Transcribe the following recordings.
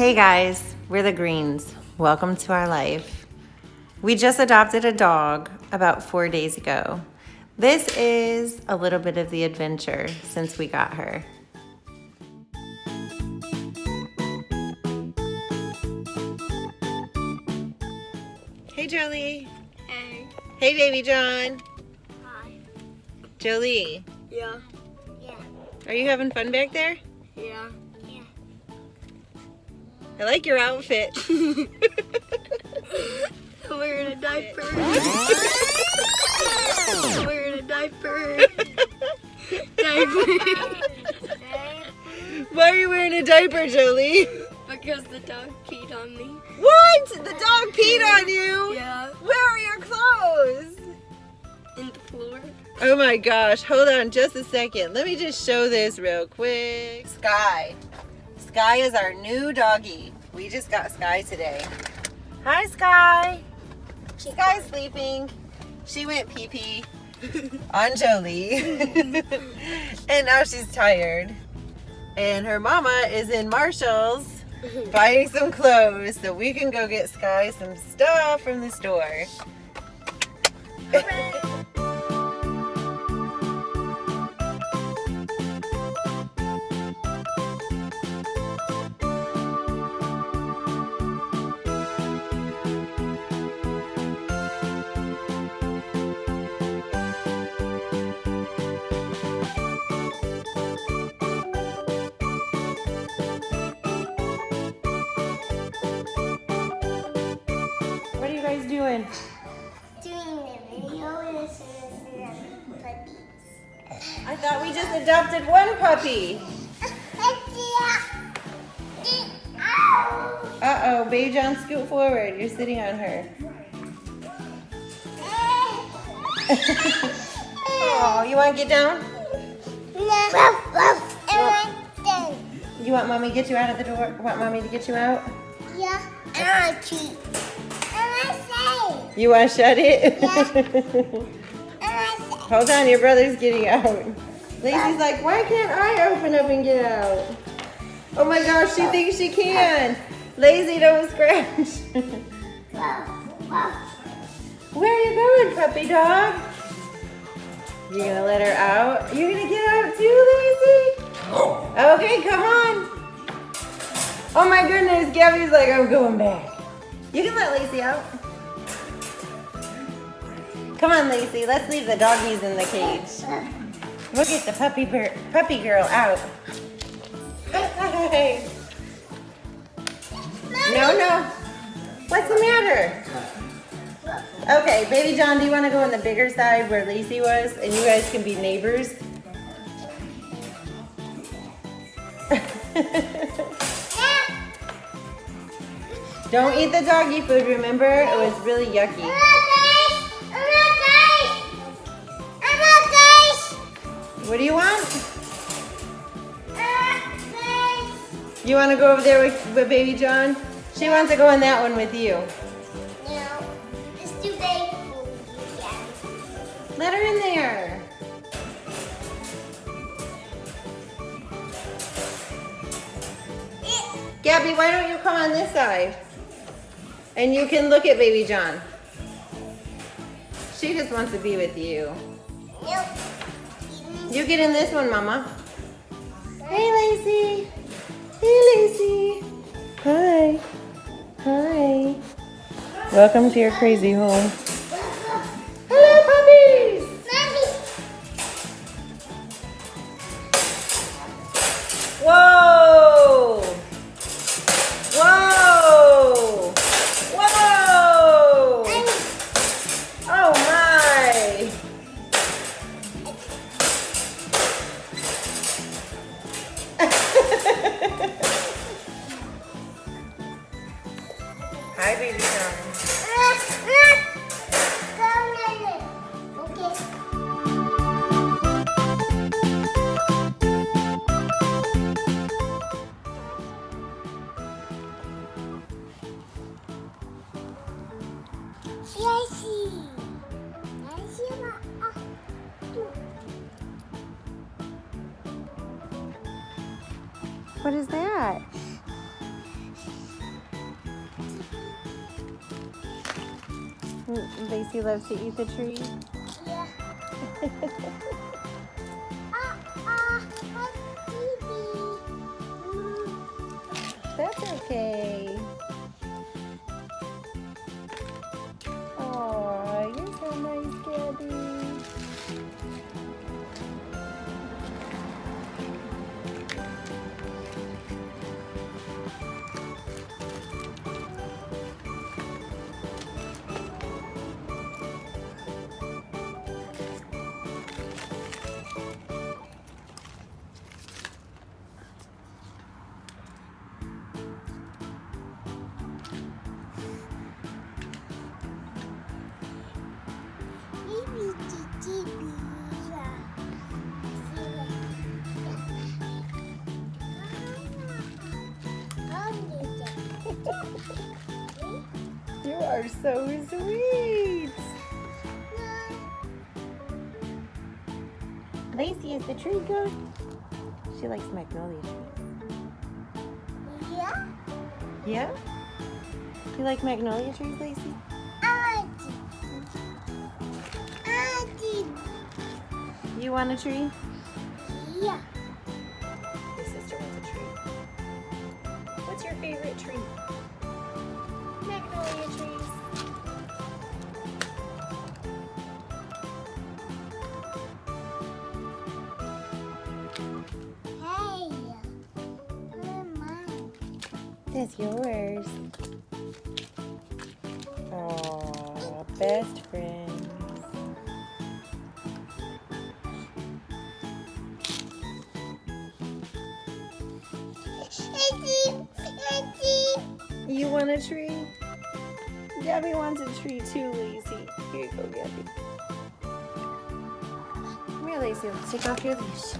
Hey guys, we're the Greens. Welcome to our life. We just adopted a dog about 4 days ago. This is a little bit of the adventure since we got her. Hey Jolie. Hey. Hey baby John. Hi. Jolie, Yeah. Yeah. are you having fun back there? Yeah. Yeah. I like your outfit. I'm wearing a diaper. I'm wearing a diaper. Why are you wearing a diaper, Jolie? Because the dog peed on me. What? The dog peed on you? Yeah. Where are your clothes? In the floor. Oh my gosh, hold on just a second. Let me just show this real quick. Sky. Sky is our new doggie. We just got Sky today. Hi, Sky. Sky's sleeping. She went pee-pee on Jolie. And now she's tired. And her mama is in Marshall's buying some clothes so we can go get Sky some stuff from the store. What are you guys doing? Doing the video is puppies. I thought we just adopted one puppy. Uh-oh, Baby John, scoot forward. You're sitting on her. Oh, you want to get down? You want mommy to get you out of the door? Want mommy to get you out? Yeah, I want to. I want to say. You want to shut it? I want to say. Hold on, your brother's getting out. Lacey's like, why can't I open up and get out? Oh my gosh, she thinks she can. Lazy, don't scratch. Where are you going, puppy dog? You gonna let her out? You gonna get out too, Lazy? Okay, come on. Oh my goodness, Gabby's like, I'm going back. You can let Lacey out. Come on, Lacey, let's leave the doggies in the cage. We'll get the puppy girl out. Hey. No. What's the matter? Okay, Baby John, do you want to go on the bigger side where Lacey was and you guys can be neighbors? Don't eat the doggy food, remember? It was really yucky. What do you want? You want to go over there with Baby John? She wants to go in that one with you. No, it's too big for you. Let her in there. Gabby, why don't you come on this side? And you can look at Baby John. She just wants to be with you. Nope. You get in this one, Mama. Hey, Lacey. Hey, Lacey. Hi. Hi. Welcome to your crazy home. Hello, puppies. Whoa. Whoa. Whoa. Oh, my. Hi, Baby John. What is that? Lacey loves to eat the tree. Yeah. That's okay. Aw, you're so nice, Gabby. You are so sweet. Lacey, is the tree good? She likes magnolia trees. Yeah. Yeah? You like magnolia trees, Lacey? You want a tree? Yeah. Your sister wants a tree. What's your favorite tree? Magnolia trees. Hey. Mine. That's yours. Aww, best friends. You want a tree? Gabby wants a tree too, Lacey. Here you go, Gabby. Come here, Lacey. Let's take off your leash.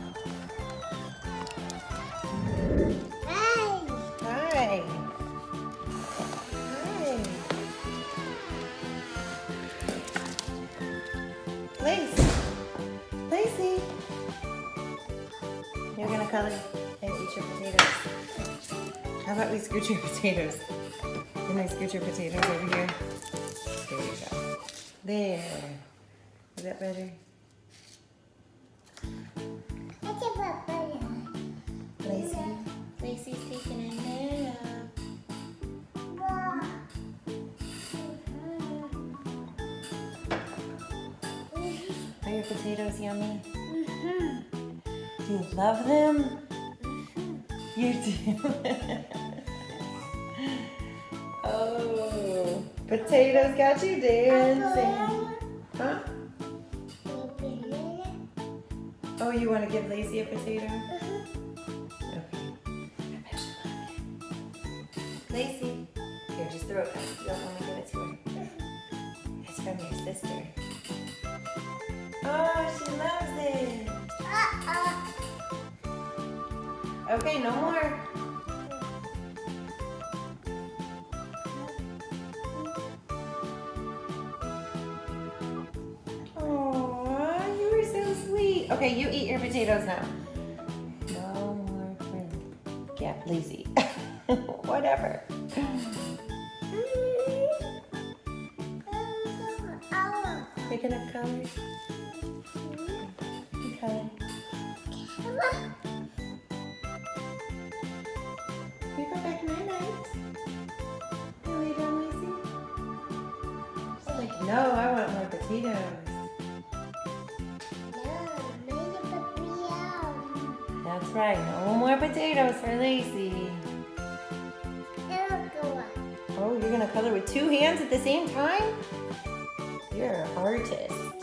Hey. Hi. Hi. Lacey. You're gonna color and eat your potatoes. How about we scoot your potatoes? Can I scoot your potatoes over here? There you go. There. Is that better? Lacey's taking a nap. Are your potatoes yummy? Do you love them? You do. Oh, potatoes got you dancing. Huh? Oh, you want to give Lacey a potato? Okay. I bet she'll love it. Lacey, here, just throw it back. You don't want to give it to her. It's from your sister. Oh, she loves it. Okay, no more. Aw, you were so sweet. Okay, you eat your potatoes now. No more friends. Yeah, lazy. Whatever. You're gonna color? You color. You go back night-night. You lay down, Lacey? She's like, no, I want more potatoes. That's right, no more potatoes for Lacey. Oh, you're gonna color with two hands at the same time? You're an artist.